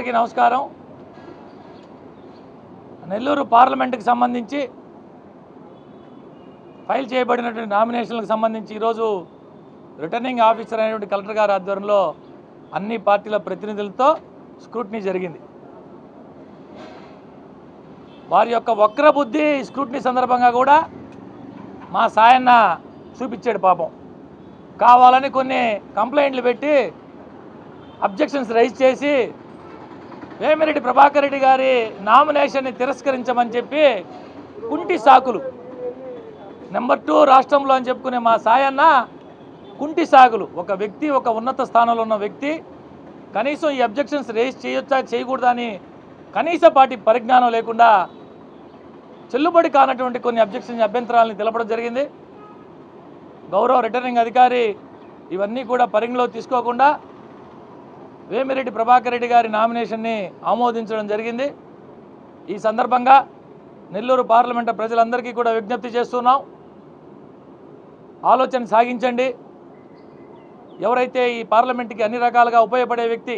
అందరికీ నమస్కారం. నెల్లూరు పార్లమెంటుకి సంబంధించి ఫైల్ చేయబడినటువంటి నామినేషన్లకు సంబంధించి ఈరోజు రిటర్నింగ్ ఆఫీసర్ అయినటువంటి కలెక్టర్ గారి ఆధ్వర్యంలో అన్ని పార్టీల ప్రతినిధులతో స్క్రూటినీ జరిగింది. వారి యొక్క వక్ర బుద్ధి స్క్రూటినీ సందర్భంగా కూడా మా సాయన్న చూపించాడు. పాపం కావాలని కొన్ని కంప్లైంట్లు పెట్టి అబ్జెక్షన్స్ రైజ్ చేసి వేమిరెడ్డి ప్రభాకర్ రెడ్డి గారి నామినేషన్ని తిరస్కరించమని చెప్పి కుంటి సాకులు నెంబర్ 2 రాష్ట్రంలో అని చెప్పుకునే మా సాయన్న కుంటి సాకులు. ఒక వ్యక్తి ఒక ఉన్నత స్థానంలో ఉన్న వ్యక్తి కనీసం ఈ అబ్జెక్షన్స్ రైజ్ చేయొచ్చా చేయకూడదా అని కనీస పార్టీ పరిజ్ఞానం లేకుండా చెల్లుబడి కానటువంటి కొన్ని అభ్యంతరాలను తెలపడం జరిగింది. గౌరవ రిటర్నింగ్ అధికారి ఇవన్నీ కూడా పరిగణలోకి తీసుకోకుండా వేమిరెడ్డి ప్రభాకర్ రెడ్డి గారి నామినేషన్ని ఆమోదించడం జరిగింది. ఈ సందర్భంగా నెల్లూరు పార్లమెంటు ప్రజలందరికీ కూడా విజ్ఞప్తి చేస్తున్నాం, ఆలోచన సాగించండి. ఎవరైతే ఈ పార్లమెంటుకి అన్ని రకాలుగా ఉపయోగపడే వ్యక్తి,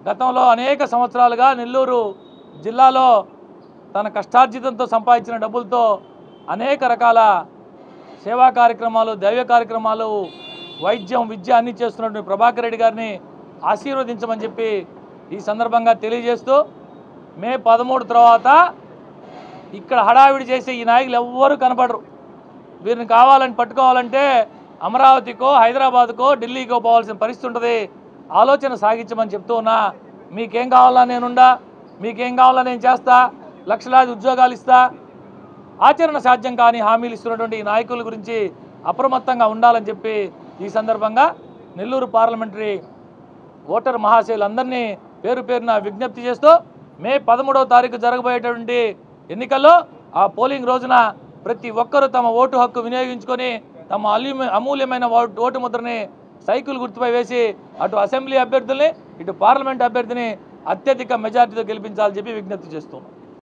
గతంలో అనేక సంవత్సరాలుగా నెల్లూరు జిల్లాలో తన కష్టార్జితంతో సంపాదించిన డబ్బులతో అనేక రకాల సేవా కార్యక్రమాలు, దైవ కార్యక్రమాలు, వైద్యం, విద్య అన్నీ చేస్తున్నటువంటి ప్రభాకర్ రెడ్డి గారిని ఆశీర్వదించమని చెప్పి ఈ సందర్భంగా తెలియజేస్తూ, మే 13 తర్వాత ఇక్కడ హడావిడి చేసే ఈ నాయకులు ఎవ్వరూ కనపడరు. వీరిని కావాలని పట్టుకోవాలంటే అమరావతికో, హైదరాబాద్కో, ఢిల్లీకో పోవాల్సిన పరిస్థితి ఉంటుంది. ఆలోచన సాగించమని చెప్తూ ఉన్నా. మీకేం కావాలా నేనుండా, మీకేం కావాలా నేను చేస్తా, లక్షలాది ఉద్యోగాలు ఇస్తా, ఆచరణ సాధ్యం కానీ హామీలు ఇస్తున్నటువంటి ఈ నాయకుల గురించి అప్రమత్తంగా ఉండాలని చెప్పి ఈ సందర్భంగా నెల్లూరు పార్లమెంటరీ ఓటర్ మహాశయులందరినీ పేరు పేరున విజ్ఞప్తి చేస్తూ, మే 13వ తారీఖు జరగబోయేటువంటి ఎన్నికల్లో ఆ పోలింగ్ రోజున ప్రతి ఒక్కరూ తమ ఓటు హక్కు వినియోగించుకొని తమ అమూల్యమైన ఓటు ముద్రని సైకిల్ గుర్తుపై వేసి అటు అసెంబ్లీ అభ్యర్థుల్ని ఇటు పార్లమెంట్ అభ్యర్థిని అత్యధిక మెజార్టీతో గెలిపించాలని చెప్పి విజ్ఞప్తి చేస్తున్నాం.